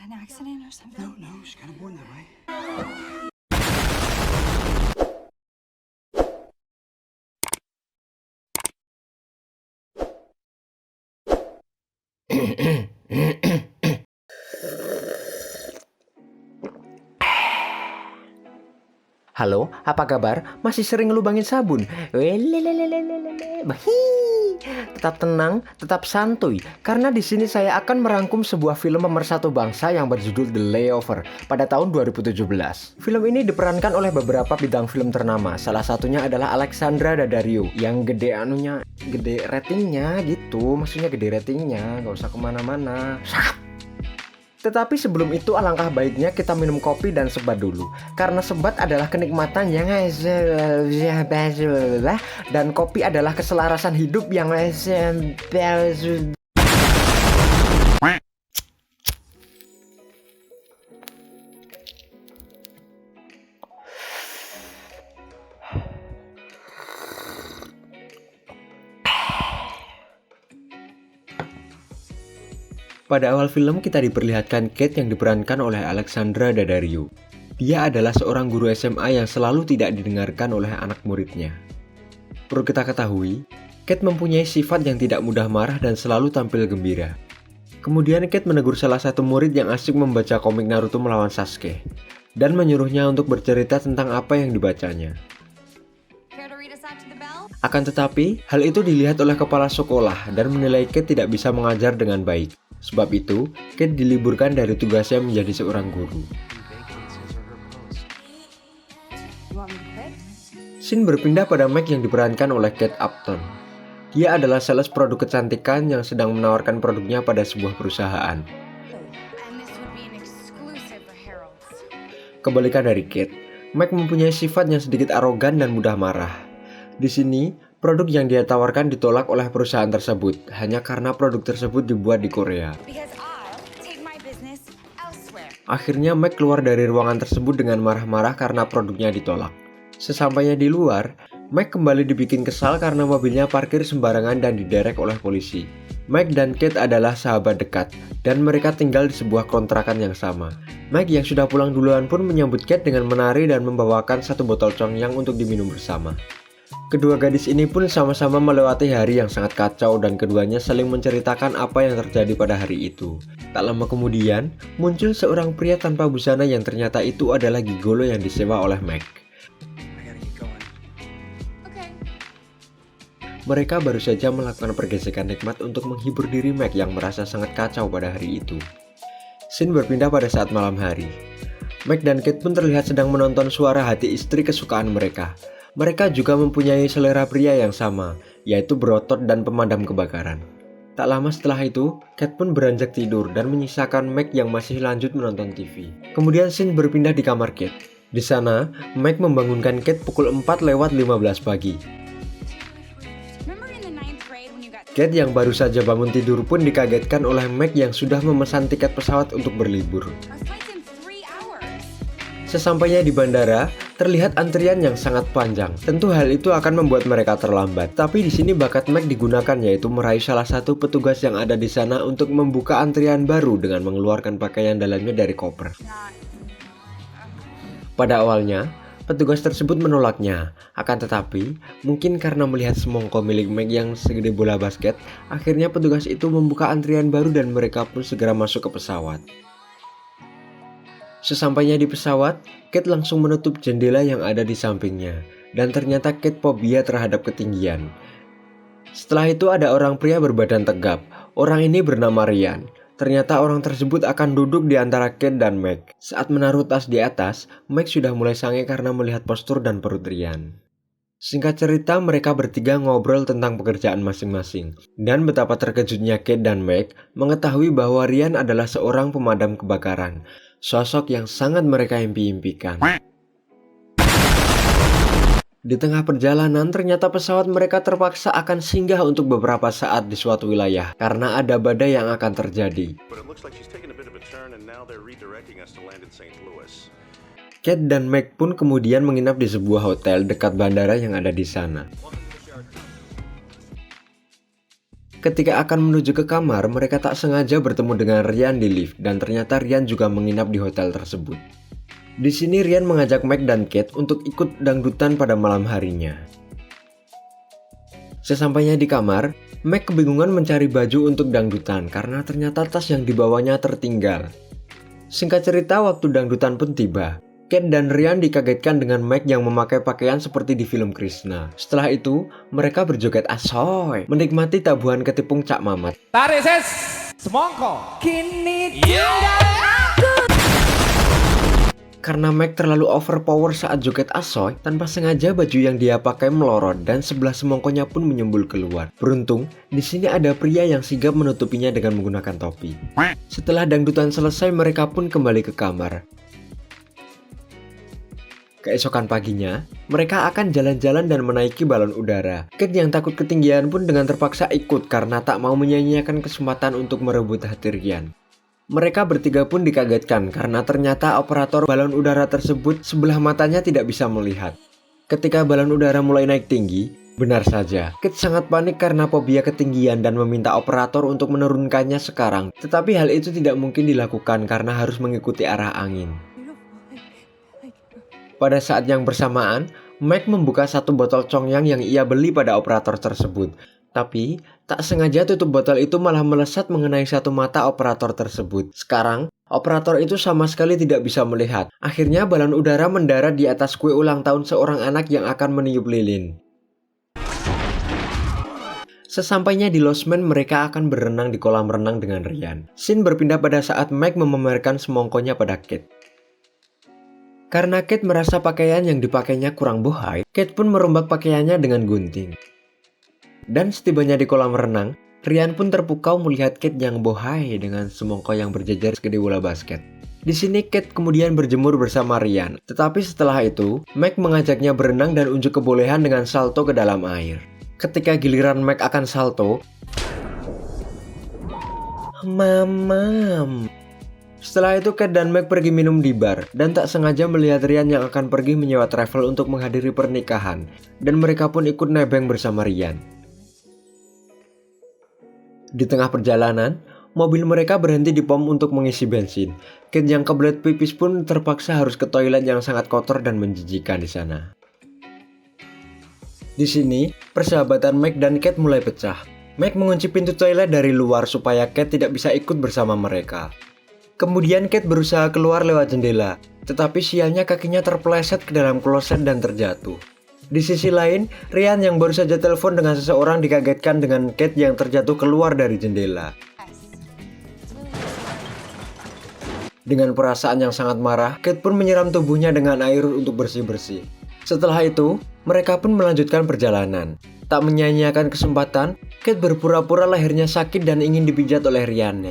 an accident or something? No, she's kind of born that way. Halo, apa kabar? Masih sering ngelubangin sabun? Tetap tenang, tetap santuy, karena di sini saya akan merangkum sebuah film pemersatu bangsa yang berjudul The Layover pada tahun 2017. Film ini diperankan oleh beberapa bintang film ternama. Salah satunya adalah Alexandra Daddario yang gede ratingnya gitu. Maksudnya gede ratingnya, nggak usah kemana-mana. Tetapi sebelum itu alangkah baiknya kita minum kopi dan sebat dulu. Karena sebat adalah kenikmatan yang dan kopi adalah keselarasan hidup yang Pada awal film kita diperlihatkan Kate yang diperankan oleh Alexandra Daddario. Dia adalah seorang guru SMA yang selalu tidak didengarkan oleh anak muridnya. Perlu kita ketahui, Kate mempunyai sifat yang tidak mudah marah dan selalu tampil gembira. Kemudian Kate menegur salah satu murid yang asyik membaca komik Naruto melawan Sasuke dan menyuruhnya untuk bercerita tentang apa yang dibacanya. Akan tetapi, hal itu dilihat oleh kepala sekolah dan menilai Kate tidak bisa mengajar dengan baik. Sebab itu, Kate diliburkan dari tugasnya menjadi seorang guru. Scene berpindah pada Meg yang diperankan oleh Kate Upton. Dia adalah sales produk kecantikan yang sedang menawarkan produknya pada sebuah perusahaan. Kebalikan dari Kate, Meg mempunyai sifat yang sedikit arogan dan mudah marah. Di sini, produk yang dia tawarkan ditolak oleh perusahaan tersebut hanya karena produk tersebut dibuat di Korea. Akhirnya Meg keluar dari ruangan tersebut dengan marah-marah karena produknya ditolak. Sesampainya di luar, Meg kembali dibikin kesal karena mobilnya parkir sembarangan dan diderek oleh polisi. Meg dan Kate adalah sahabat dekat, dan mereka tinggal di sebuah kontrakan yang sama. Meg yang sudah pulang duluan pun menyambut Kate dengan menari dan membawakan satu botol congyang untuk diminum bersama. Kedua gadis ini pun sama-sama melewati hari yang sangat kacau dan keduanya saling menceritakan apa yang terjadi pada hari itu. Tak lama kemudian, muncul seorang pria tanpa busana yang ternyata itu adalah gigolo yang disewa oleh Meg. Mereka baru saja melakukan pergesekan nikmat untuk menghibur diri Meg yang merasa sangat kacau pada hari itu. Scene berpindah pada saat malam hari. Meg dan Kate pun terlihat sedang menonton Suara Hati Istri kesukaan mereka. Mereka juga mempunyai selera pria yang sama, yaitu berotot dan pemadam kebakaran. Tak lama setelah itu, Kate pun beranjak tidur dan menyisakan Meg yang masih lanjut menonton TV. Kemudian scene berpindah di kamar Kate. Di sana, Meg membangunkan Kate pukul 4:15 pagi. Kate yang baru saja bangun tidur pun dikagetkan oleh Meg yang sudah memesan tiket pesawat untuk berlibur. Sesampainya di bandara, terlihat antrian yang sangat panjang. Tentu hal itu akan membuat mereka terlambat. Tapi di sini bakat Meg digunakan, yaitu meraih salah satu petugas yang ada di sana untuk membuka antrian baru dengan mengeluarkan pakaian dalamnya dari koper. Pada awalnya, petugas tersebut menolaknya. Akan tetapi, mungkin karena melihat semongko milik Meg yang segede bola basket, akhirnya petugas itu membuka antrian baru dan mereka pun segera masuk ke pesawat. Sesampainya di pesawat, Kate langsung menutup jendela yang ada di sampingnya, dan ternyata Kate fobia terhadap ketinggian. Setelah itu ada orang pria berbadan tegap. Orang ini bernama Ryan. Ternyata orang tersebut akan duduk di antara Kate dan Meg. Saat menaruh tas di atas, Meg sudah mulai sange karena melihat postur dan perut Ryan. Singkat cerita, mereka bertiga ngobrol tentang pekerjaan masing-masing. Dan betapa terkejutnya Kate dan Meg mengetahui bahwa Ryan adalah seorang pemadam kebakaran. Sosok yang sangat mereka impi-impikan. Di tengah perjalanan, ternyata pesawat mereka terpaksa akan singgah untuk beberapa saat di suatu wilayah karena ada badai yang akan terjadi. Kate dan Meg pun kemudian menginap di sebuah hotel dekat bandara yang ada di sana. Ketika akan menuju ke kamar, mereka tak sengaja bertemu dengan Ryan di lift dan ternyata Ryan juga menginap di hotel tersebut. Di sini Ryan mengajak Meg dan Kate untuk ikut dangdutan pada malam harinya. Sesampainya di kamar, Meg kebingungan mencari baju untuk dangdutan karena ternyata tas yang dibawanya tertinggal. Singkat cerita, waktu dangdutan pun tiba. Kate dan Ryan dikagetkan dengan Meg yang memakai pakaian seperti di film Krishna. Setelah itu, mereka berjoget asoy, menikmati tabuhan ketipung Cak Mamat. Tarik ses, semongko. Kini tinggal aku. Karena Meg terlalu overpower saat joget asoy, tanpa sengaja baju yang dia pakai melorot dan sebelah semongkonya pun menyembul keluar. Beruntung, di sini ada pria yang sigap menutupinya dengan menggunakan topi. Setelah dangdutan selesai, mereka pun kembali ke kamar. Keesokan paginya, mereka akan jalan-jalan dan menaiki balon udara. Kate yang takut ketinggian pun dengan terpaksa ikut karena tak mau menyia-nyiakan kesempatan untuk merebut hati Ryan. Mereka bertiga pun dikagetkan karena ternyata operator balon udara tersebut sebelah matanya tidak bisa melihat. Ketika balon udara mulai naik tinggi, benar saja, Kate sangat panik karena fobia ketinggian dan meminta operator untuk menurunkannya sekarang. Tetapi hal itu tidak mungkin dilakukan karena harus mengikuti arah angin. Pada saat yang bersamaan, Meg membuka satu botol Chongyang yang ia beli pada operator tersebut. Tapi, tak sengaja tutup botol itu malah melesat mengenai satu mata operator tersebut. Sekarang, operator itu sama sekali tidak bisa melihat. Akhirnya balon udara mendarat di atas kue ulang tahun seorang anak yang akan meniup lilin. Sesampainya di losmen, mereka akan berenang di kolam renang dengan Ryan. Scene berpindah pada saat Meg memamerkan semongkonya pada Kate. Karena Kate merasa pakaian yang dipakainya kurang bohai, Kate pun merombak pakaiannya dengan gunting. Dan setibanya di kolam renang, Ryan pun terpukau melihat Kate yang bohai dengan semongko yang berjejer segede bola basket. Di sini Kate kemudian berjemur bersama Ryan, tetapi setelah itu, Meg mengajaknya berenang dan unjuk kebolehan dengan salto ke dalam air. Ketika giliran Meg akan salto, mamam. Setelah itu Kate dan Meg pergi minum di bar dan tak sengaja melihat Ryan yang akan pergi menyewa travel untuk menghadiri pernikahan, dan mereka pun ikut nebeng bersama Ryan. Di tengah perjalanan, mobil mereka berhenti di pom untuk mengisi bensin. Kate yang kebelet pipis pun terpaksa harus ke toilet yang sangat kotor dan menjijikan di sana. Di sini, persahabatan Meg dan Kate mulai pecah. Meg mengunci pintu toilet dari luar supaya Kate tidak bisa ikut bersama mereka. Kemudian Kate berusaha keluar lewat jendela, tetapi sialnya kakinya terpeleset ke dalam kloset dan terjatuh. Di sisi lain, Ryan yang baru saja telepon dengan seseorang dikagetkan dengan Kate yang terjatuh keluar dari jendela. Dengan perasaan yang sangat marah, Kate pun menyiram tubuhnya dengan air untuk bersih-bersih. Setelah itu, mereka pun melanjutkan perjalanan. Tak menyia-nyiakan kesempatan, Kate berpura-pura lehernya sakit dan ingin dipijat oleh Ryan.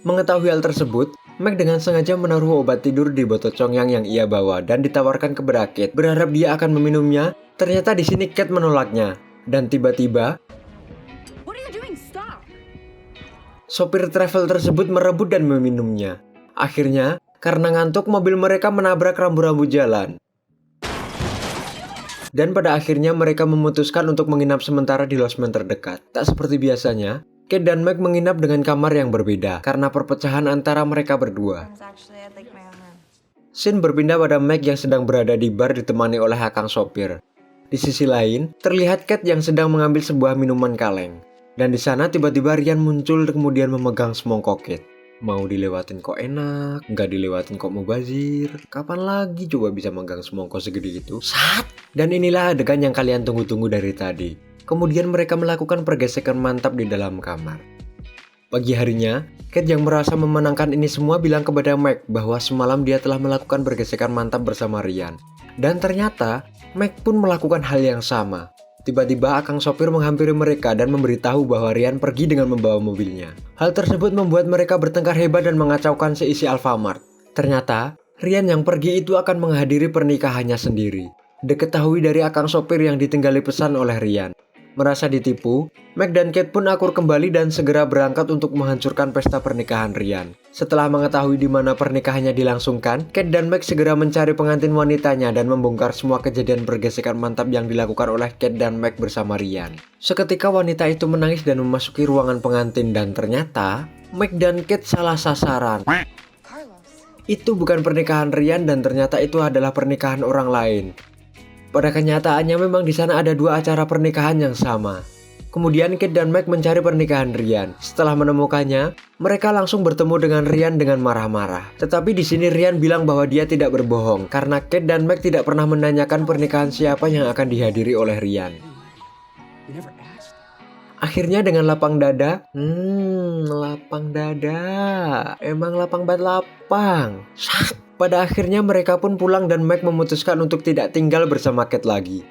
Mengetahui hal tersebut, Meg dengan sengaja menaruh obat tidur di botol Chongyang yang ia bawa dan ditawarkan kepada Kate, berharap dia akan meminumnya. Ternyata di sini Kate menolaknya, dan tiba-tiba sopir travel tersebut merebut dan meminumnya. Akhirnya, karena ngantuk, mobil mereka menabrak rambu-rambu jalan. Dan pada akhirnya mereka memutuskan untuk menginap sementara di losmen terdekat. Tak seperti biasanya, Kate dan Meg menginap dengan kamar yang berbeda karena perpecahan antara mereka berdua. Scene berpindah pada Meg yang sedang berada di bar ditemani oleh akang sopir. Di sisi lain, terlihat Kate yang sedang mengambil sebuah minuman kaleng. Dan di sana tiba-tiba Ryan muncul kemudian memegang semongkok Kate. Mau dilewatin kok enak, nggak dilewatin kok mubazir. Kapan lagi coba bisa megang semongkok segede itu? Sat! Dan inilah adegan yang kalian tunggu-tunggu dari tadi. Kemudian mereka melakukan pergesekan mantap di dalam kamar. Pagi harinya, Kate yang merasa memenangkan ini semua bilang kepada Meg bahwa semalam dia telah melakukan pergesekan mantap bersama Ryan. Dan ternyata, Meg pun melakukan hal yang sama. Tiba-tiba akang sopir menghampiri mereka dan memberitahu bahwa Ryan pergi dengan membawa mobilnya. Hal tersebut membuat mereka bertengkar hebat dan mengacaukan seisi Alfamart. Ternyata, Ryan yang pergi itu akan menghadiri pernikahannya sendiri. Diketahui dari akang sopir yang ditinggali pesan oleh Ryan. Merasa ditipu, Meg dan Kate pun akur kembali dan segera berangkat untuk menghancurkan pesta pernikahan Ryan. Setelah mengetahui di mana pernikahannya dilangsungkan, Kate dan Meg segera mencari pengantin wanitanya dan membongkar semua kejadian pergesekan mantap yang dilakukan oleh Kate dan Meg bersama Ryan. Seketika wanita itu menangis dan memasuki ruangan pengantin dan ternyata Meg dan Kate salah sasaran. Itu bukan pernikahan Ryan dan ternyata itu adalah pernikahan orang lain. Pada kenyataannya memang di sana ada dua acara pernikahan yang sama. Kemudian Kate dan Meg mencari pernikahan Ryan. Setelah menemukannya, mereka langsung bertemu dengan Ryan dengan marah-marah. Tetapi di sini Ryan bilang bahwa dia tidak berbohong karena Kate dan Meg tidak pernah menanyakan pernikahan siapa yang akan dihadiri oleh Ryan. Akhirnya dengan lapang dada, lapang dada, emang lapang banget lapang. Pada akhirnya mereka pun pulang dan Meg memutuskan untuk tidak tinggal bersama Kate lagi.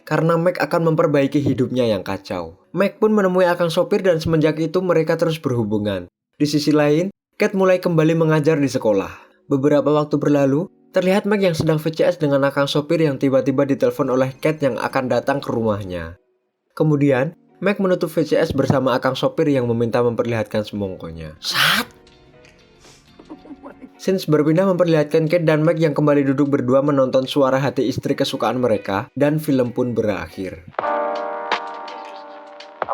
Karena Meg akan memperbaiki hidupnya yang kacau. Meg pun menemui akang sopir dan semenjak itu mereka terus berhubungan. Di sisi lain, Kate mulai kembali mengajar di sekolah. Beberapa waktu berlalu, terlihat Meg yang sedang VCS dengan akang sopir yang tiba-tiba ditelepon oleh Kate yang akan datang ke rumahnya. Kemudian, Meg menutup VCS bersama akang sopir yang meminta memperlihatkan semongkonya. Scenes berpindah memperlihatkan Kate dan Meg yang kembali duduk berdua menonton Suara Hati Istri kesukaan mereka dan film pun berakhir. A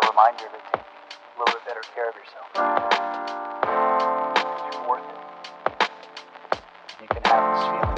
reminder to take a little bit better care of yourself. You're worth it. You can have this feeling.